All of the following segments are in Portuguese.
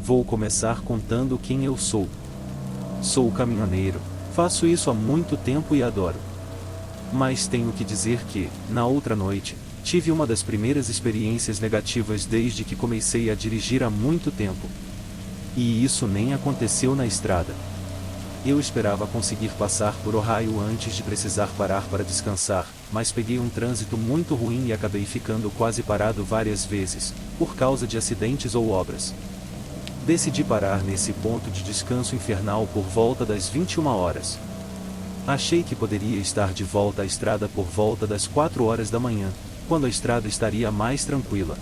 Vou começar contando quem eu sou. Sou caminhoneiro, faço isso há muito tempo e adoro. Mas tenho que dizer que, na outra noite, tive uma das primeiras experiências negativas desde que comecei a dirigir há muito tempo. E isso nem aconteceu na estrada. Eu esperava conseguir passar por Ohio antes de precisar parar para descansar, mas peguei um trânsito muito ruim e acabei ficando quase parado várias vezes, por causa de acidentes ou obras. Decidi parar nesse ponto de descanso infernal por volta das 21 horas. Achei que poderia estar de volta à estrada por volta das 4 horas da manhã, quando a estrada estaria mais tranquila.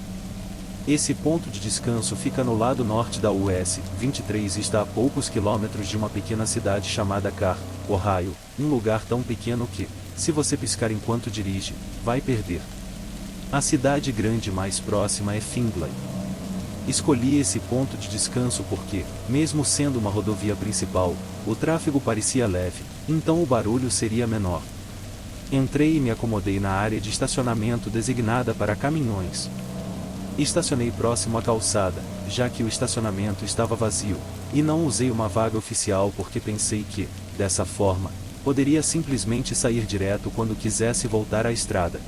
Esse ponto de descanso fica no lado norte da US 23 e está a poucos quilômetros de uma pequena cidade chamada Carr, Ohio, um lugar tão pequeno que, se você piscar enquanto dirige, vai perder. A cidade grande mais próxima é Findlay. Escolhi esse ponto de descanso porque, mesmo sendo uma rodovia principal, o tráfego parecia leve, então o barulho seria menor. Entrei e me acomodei na área de estacionamento designada para caminhões. Estacionei próximo à calçada, já que o estacionamento estava vazio, e não usei uma vaga oficial porque pensei que, dessa forma, poderia simplesmente sair direto quando quisesse voltar à estrada.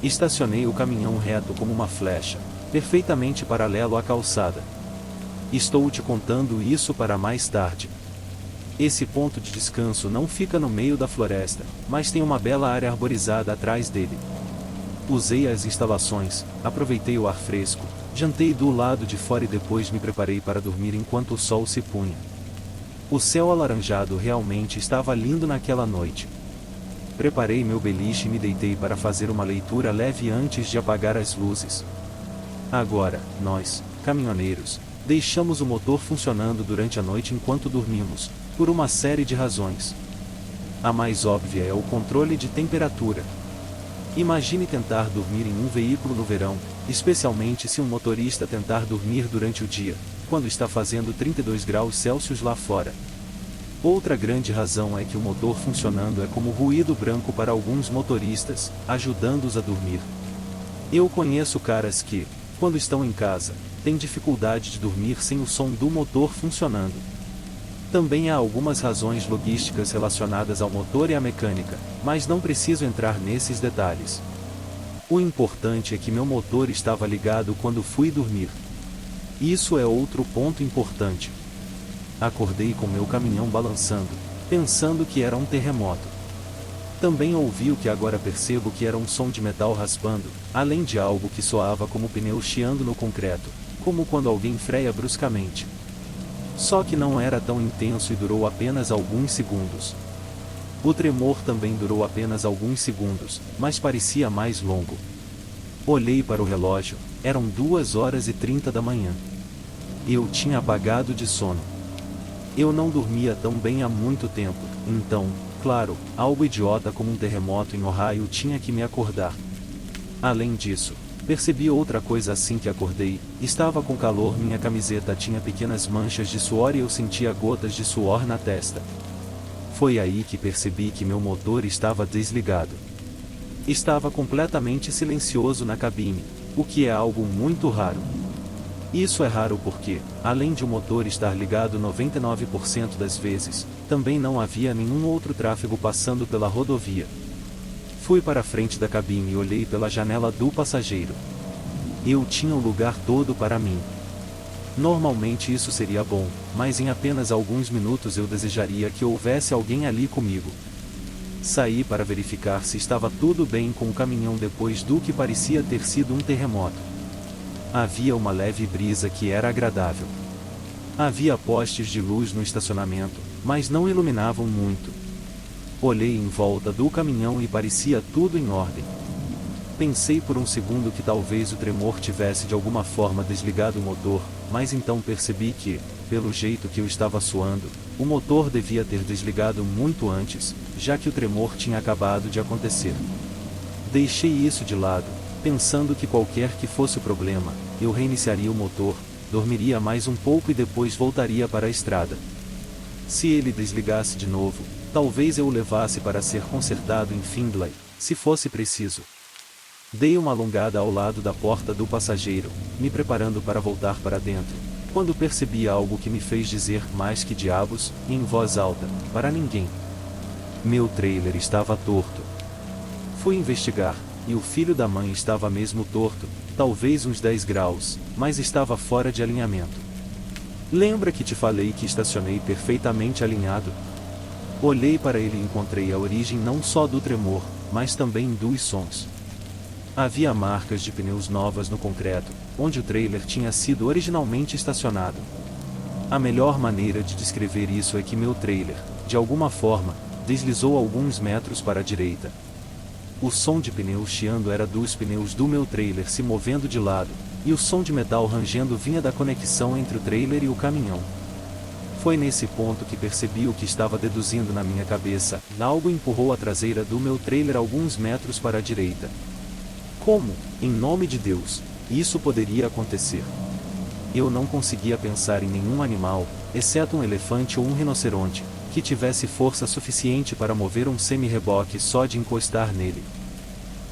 Estacionei o caminhão reto como uma flecha, perfeitamente paralelo à calçada. Estou te contando isso para mais tarde. Esse ponto de descanso não fica no meio da floresta, mas tem uma bela área arborizada atrás dele. Usei as instalações, aproveitei o ar fresco, jantei do lado de fora e depois me preparei para dormir enquanto o sol se punha. O céu alaranjado realmente estava lindo naquela noite. Preparei meu beliche e me deitei para fazer uma leitura leve antes de apagar as luzes. Agora, nós, caminhoneiros, deixamos o motor funcionando durante a noite enquanto dormimos, por uma série de razões. A mais óbvia é o controle de temperatura. Imagine tentar dormir em um veículo no verão, especialmente se um motorista tentar dormir durante o dia, quando está fazendo 32 graus Celsius lá fora. Outra grande razão é que o motor funcionando é como ruído branco para alguns motoristas, ajudando-os a dormir. Eu conheço caras que, quando estão em casa, têm dificuldade de dormir sem o som do motor funcionando. Também há algumas razões logísticas relacionadas ao motor e à mecânica, mas não preciso entrar nesses detalhes. O importante é que meu motor estava ligado quando fui dormir. Isso é outro ponto importante. Acordei com meu caminhão balançando, pensando que era um terremoto. Também ouvi o que agora percebo que era um som de metal raspando, além de algo que soava como pneus chiando no concreto, como quando alguém freia bruscamente. Só que não era tão intenso e durou apenas alguns segundos. O tremor também durou apenas alguns segundos, mas parecia mais longo. Olhei para o relógio, eram 2h30 da manhã. Eu tinha apagado de sono. Eu não dormia tão bem há muito tempo, então, claro, algo idiota como um terremoto em Ohio tinha que me acordar. Além disso, percebi outra coisa assim que acordei, estava com calor, minha camiseta tinha pequenas manchas de suor e eu sentia gotas de suor na testa. Foi aí que percebi que meu motor estava desligado. Estava completamente silencioso na cabine, o que é algo muito raro. Isso é raro porque, além de o motor estar ligado 99% das vezes, também não havia nenhum outro tráfego passando pela rodovia. Fui para a frente da cabine e olhei pela janela do passageiro. Eu tinha o lugar todo para mim. Normalmente isso seria bom, mas em apenas alguns minutos eu desejaria que houvesse alguém ali comigo. Saí para verificar se estava tudo bem com o caminhão depois do que parecia ter sido um terremoto. Havia uma leve brisa que era agradável. Havia postes de luz no estacionamento, mas não iluminavam muito. Olhei em volta do caminhão e parecia tudo em ordem. Pensei por um segundo que talvez o tremor tivesse de alguma forma desligado o motor, mas então percebi que, pelo jeito que eu estava suando, o motor devia ter desligado muito antes, já que o tremor tinha acabado de acontecer. Deixei isso de lado, pensando que qualquer que fosse o problema, eu reiniciaria o motor, dormiria mais um pouco e depois voltaria para a estrada. Se ele desligasse de novo, talvez eu o levasse para ser consertado em Findlay, se fosse preciso. Dei uma alongada ao lado da porta do passageiro, me preparando para voltar para dentro, quando percebi algo que me fez dizer mais que diabos, em voz alta, para ninguém. Meu trailer estava torto. Fui investigar, e o filho da mãe estava mesmo torto, talvez uns 10 graus, mas estava fora de alinhamento. Lembra que te falei que estacionei perfeitamente alinhado? Olhei para ele e encontrei a origem não só do tremor, mas também dos sons. Havia marcas de pneus novas no concreto, onde o trailer tinha sido originalmente estacionado. A melhor maneira de descrever isso é que meu trailer, de alguma forma, deslizou alguns metros para a direita. O som de pneus chiando era dos pneus do meu trailer se movendo de lado, e o som de metal rangendo vinha da conexão entre o trailer e o caminhão. Foi nesse ponto que percebi o que estava deduzindo na minha cabeça. Algo empurrou a traseira do meu trailer alguns metros para a direita. Como, em nome de Deus, isso poderia acontecer? Eu não conseguia pensar em nenhum animal, exceto um elefante ou um rinoceronte, que tivesse força suficiente para mover um semi-reboque só de encostar nele.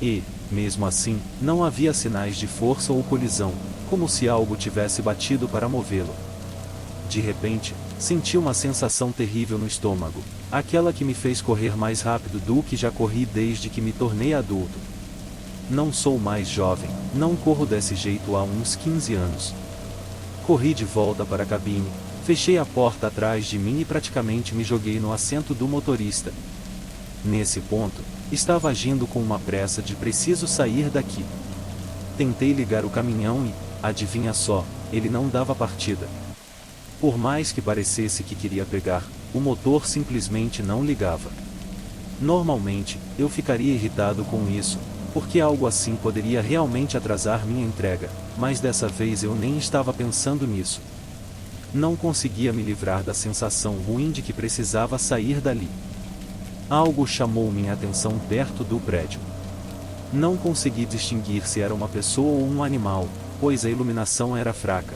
E, mesmo assim, não havia sinais de força ou colisão, como se algo tivesse batido para movê-lo. De repente, senti uma sensação terrível no estômago, aquela que me fez correr mais rápido do que já corri desde que me tornei adulto. Não sou mais jovem, não corro desse jeito há uns 15 anos. Corri de volta para a cabine, fechei a porta atrás de mim e praticamente me joguei no assento do motorista. Nesse ponto, estava agindo com uma pressa de preciso sair daqui. Tentei ligar o caminhão e, adivinha só, ele não dava partida. Por mais que parecesse que queria pegar, o motor simplesmente não ligava. Normalmente, eu ficaria irritado com isso, porque algo assim poderia realmente atrasar minha entrega, mas dessa vez eu nem estava pensando nisso. Não conseguia me livrar da sensação ruim de que precisava sair dali. Algo chamou minha atenção perto do prédio. Não consegui distinguir se era uma pessoa ou um animal, pois a iluminação era fraca.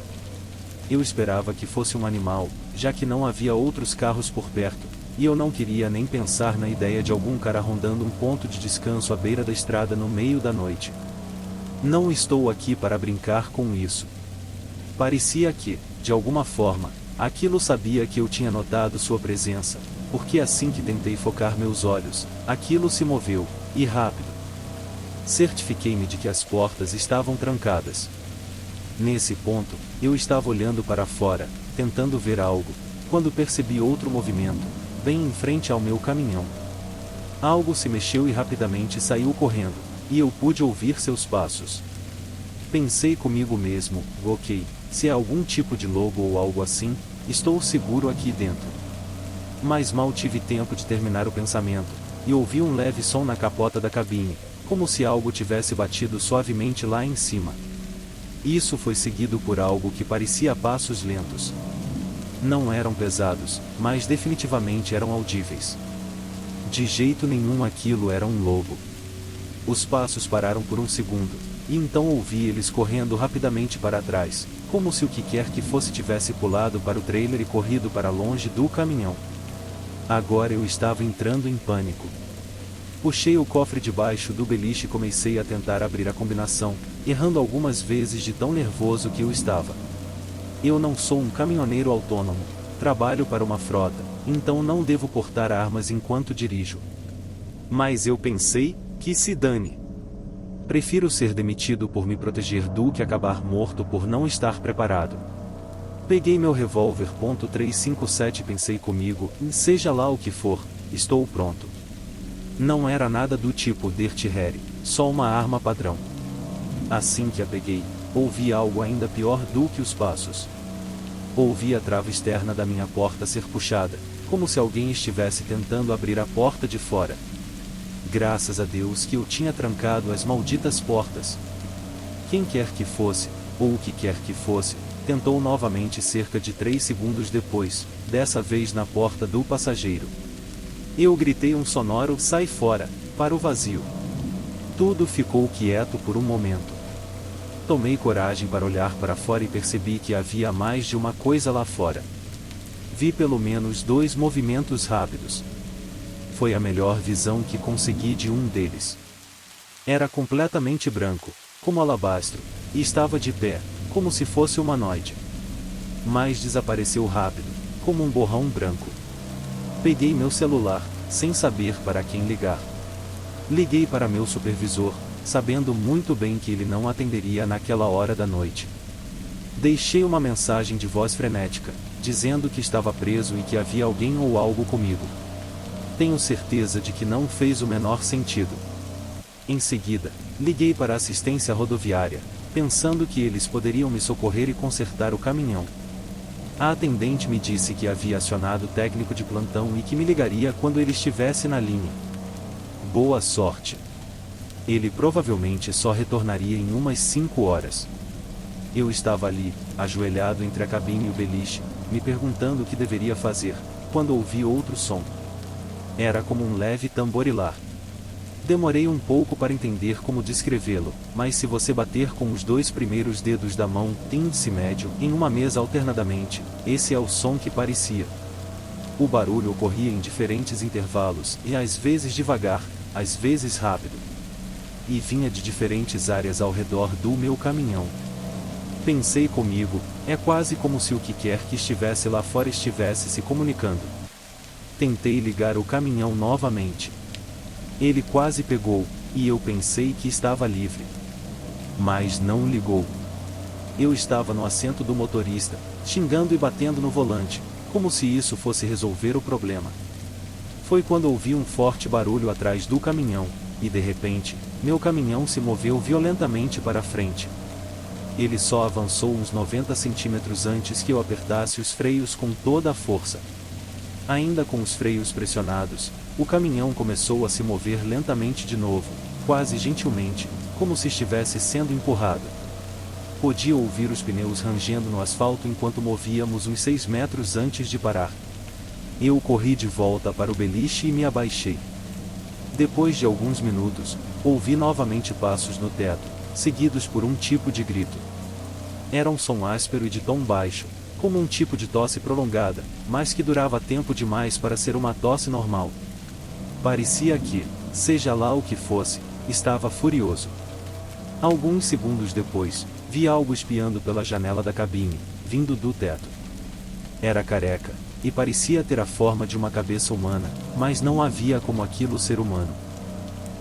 Eu esperava que fosse um animal, já que não havia outros carros por perto, e eu não queria nem pensar na ideia de algum cara rondando um ponto de descanso à beira da estrada no meio da noite. Não estou aqui para brincar com isso. Parecia que, de alguma forma, aquilo sabia que eu tinha notado sua presença, porque assim que tentei focar meus olhos, aquilo se moveu, e rápido. Certifiquei-me de que as portas estavam trancadas. Nesse ponto, eu estava olhando para fora, tentando ver algo, quando percebi outro movimento, bem em frente ao meu caminhão. Algo se mexeu e rapidamente saiu correndo, e eu pude ouvir seus passos. Pensei comigo mesmo, ok, se é algum tipo de lobo ou algo assim, estou seguro aqui dentro. Mas mal tive tempo de terminar o pensamento, e ouvi um leve som na capota da cabine, como se algo tivesse batido suavemente lá em cima. Isso foi seguido por algo que parecia passos lentos. Não eram pesados, mas definitivamente eram audíveis. De jeito nenhum aquilo era um lobo. Os passos pararam por um segundo, e então ouvi eles correndo rapidamente para trás, como se o que quer que fosse tivesse pulado para o trailer e corrido para longe do caminhão. Agora eu estava entrando em pânico. Puxei o cofre de baixo do beliche e comecei a tentar abrir a combinação, errando algumas vezes de tão nervoso que eu estava. Eu não sou um caminhoneiro autônomo, trabalho para uma frota, então não devo portar armas enquanto dirijo. Mas eu pensei, que se dane. Prefiro ser demitido por me proteger do que acabar morto por não estar preparado. Peguei meu revólver .357 e pensei comigo, seja lá o que for, estou pronto. Não era nada do tipo Dirty Harry, só uma arma padrão. Assim que a peguei, ouvi algo ainda pior do que os passos. Ouvi a trava externa da minha porta ser puxada, como se alguém estivesse tentando abrir a porta de fora. Graças a Deus que eu tinha trancado as malditas portas. Quem quer que fosse, ou o que quer que fosse, tentou novamente cerca de 3 segundos depois, dessa vez na porta do passageiro. Eu gritei um sonoro "sai fora", para o vazio. Tudo ficou quieto por um momento. Tomei coragem para olhar para fora e percebi que havia mais de uma coisa lá fora. Vi pelo menos 2 movimentos rápidos. Foi a melhor visão que consegui de um deles. Era completamente branco, como alabastro, e estava de pé, como se fosse humanoide. mas desapareceu rápido, como um borrão branco. Peguei meu celular, sem saber para quem ligar. Liguei para meu supervisor, sabendo muito bem que ele não atenderia naquela hora da noite. Deixei uma mensagem de voz frenética, dizendo que estava preso e que havia alguém ou algo comigo. Tenho certeza de que não fez o menor sentido. Em seguida, liguei para a assistência rodoviária, pensando que eles poderiam me socorrer e consertar o caminhão. A atendente me disse que havia acionado o técnico de plantão e que me ligaria quando ele estivesse na linha. Boa sorte. Ele provavelmente só retornaria em umas 5 horas. Eu estava ali, ajoelhado entre a cabine e o beliche, me perguntando o que deveria fazer, quando ouvi outro som. Era como um leve tamborilar. Demorei um pouco para entender como descrevê-lo, mas se você bater com os 2 primeiros dedos da mão, índice e médio, em uma mesa alternadamente, esse é o som que parecia. O barulho ocorria em diferentes intervalos, e às vezes devagar, às vezes rápido. E vinha de diferentes áreas ao redor do meu caminhão. Pensei comigo, é quase como se o que quer que estivesse lá fora estivesse se comunicando. Tentei ligar o caminhão novamente. Ele quase pegou, e eu pensei que estava livre. Mas não ligou. Eu estava no assento do motorista, xingando e batendo no volante, como se isso fosse resolver o problema. Foi quando ouvi um forte barulho atrás do caminhão, e de repente, meu caminhão se moveu violentamente para frente. Ele só avançou uns 90 centímetros antes que eu apertasse os freios com toda a força. Ainda com os freios pressionados, o caminhão começou a se mover lentamente de novo, quase gentilmente, como se estivesse sendo empurrado. Podia ouvir os pneus rangendo no asfalto enquanto movíamos uns 6 metros antes de parar. Eu corri de volta para o beliche e me abaixei. Depois de alguns minutos, ouvi novamente passos no teto, seguidos por um tipo de grito. Era um som áspero e de tom baixo, como um tipo de tosse prolongada, mas que durava tempo demais para ser uma tosse normal. Parecia que, seja lá o que fosse, estava furioso. Alguns segundos depois, vi algo espiando pela janela da cabine, vindo do teto. Era careca, e parecia ter a forma de uma cabeça humana, mas não havia como aquilo ser humano.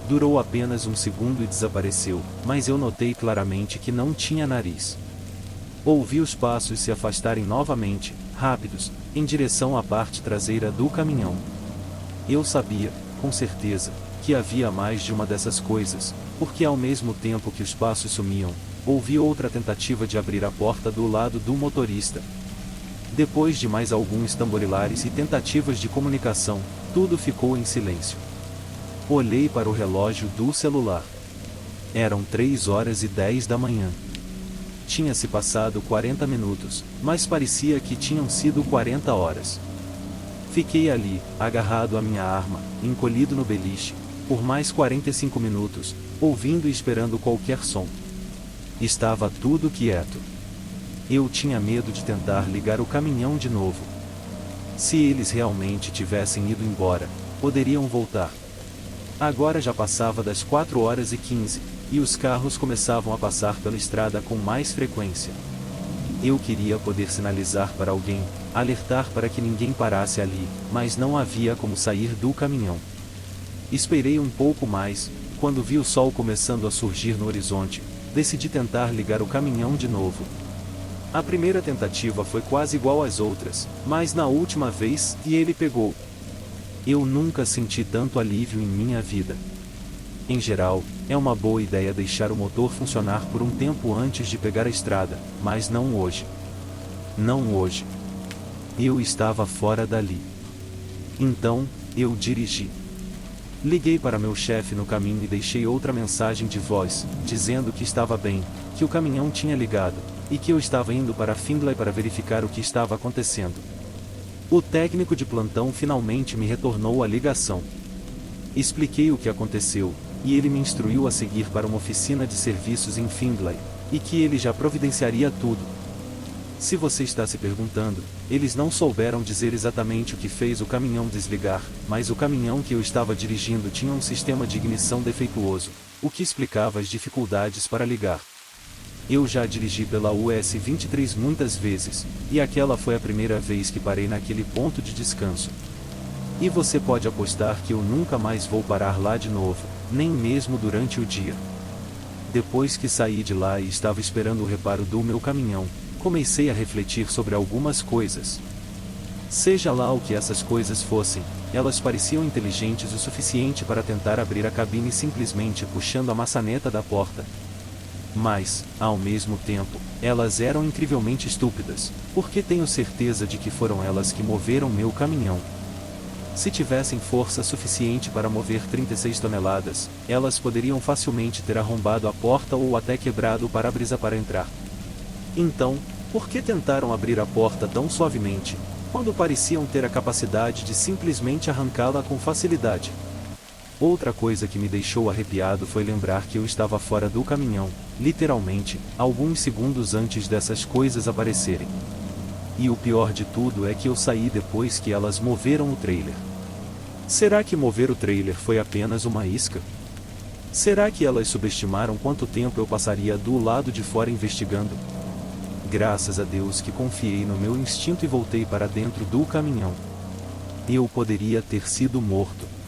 Durou apenas um segundo e desapareceu, mas eu notei claramente que não tinha nariz. Ouvi os passos se afastarem novamente, rápidos, em direção à parte traseira do caminhão. Eu sabia, com certeza, que havia mais de uma dessas coisas, porque ao mesmo tempo que os passos sumiam, ouvi outra tentativa de abrir a porta do lado do motorista. Depois de mais alguns tamborilares e tentativas de comunicação, tudo ficou em silêncio. Olhei para o relógio do celular. Eram 3h10 da manhã. Tinha-se passado 40 minutos, mas parecia que tinham sido 40 horas. Fiquei ali, agarrado à minha arma, encolhido no beliche, por mais 45 minutos, ouvindo e esperando qualquer som. Estava tudo quieto. Eu tinha medo de tentar ligar o caminhão de novo. Se eles realmente tivessem ido embora, poderiam voltar. Agora já passava das 4h15, e os carros começavam a passar pela estrada com mais frequência. Eu queria poder sinalizar para alguém, alertar para que ninguém parasse ali, mas não havia como sair do caminhão. Esperei um pouco mais, quando vi o sol começando a surgir no horizonte, decidi tentar ligar o caminhão de novo. A primeira tentativa foi quase igual às outras, mas na última vez, ele pegou. Eu nunca senti tanto alívio em minha vida. Em geral, é uma boa ideia deixar o motor funcionar por um tempo antes de pegar a estrada, mas não hoje. Não hoje. Eu estava fora dali. Então, eu dirigi. Liguei para meu chefe no caminho e deixei outra mensagem de voz, dizendo que estava bem, que o caminhão tinha ligado, e que eu estava indo para Findlay para verificar o que estava acontecendo. O técnico de plantão finalmente me retornou a ligação. Expliquei o que aconteceu, e ele me instruiu a seguir para uma oficina de serviços em Findlay, e que ele já providenciaria tudo. Se você está se perguntando, eles não souberam dizer exatamente o que fez o caminhão desligar, mas o caminhão que eu estava dirigindo tinha um sistema de ignição defeituoso, o que explicava as dificuldades para ligar. Eu já dirigi pela US 23 muitas vezes, e aquela foi a primeira vez que parei naquele ponto de descanso. E você pode apostar que eu nunca mais vou parar lá de novo, nem mesmo durante o dia. Depois que saí de lá e estava esperando o reparo do meu caminhão, comecei a refletir sobre algumas coisas. Seja lá o que essas coisas fossem, elas pareciam inteligentes o suficiente para tentar abrir a cabine simplesmente puxando a maçaneta da porta. Mas, ao mesmo tempo, elas eram incrivelmente estúpidas, porque tenho certeza de que foram elas que moveram meu caminhão. Se tivessem força suficiente para mover 36 toneladas, elas poderiam facilmente ter arrombado a porta ou até quebrado o para-brisa para entrar. Então, por que tentaram abrir a porta tão suavemente, quando pareciam ter a capacidade de simplesmente arrancá-la com facilidade? Outra coisa que me deixou arrepiado foi lembrar que eu estava fora do caminhão, literalmente, alguns segundos antes dessas coisas aparecerem. E o pior de tudo é que eu saí depois que elas moveram o trailer. Será que mover o trailer foi apenas uma isca? Será que elas subestimaram quanto tempo eu passaria do lado de fora investigando? Graças a Deus que confiei no meu instinto e voltei para dentro do caminhão. Eu poderia ter sido morto.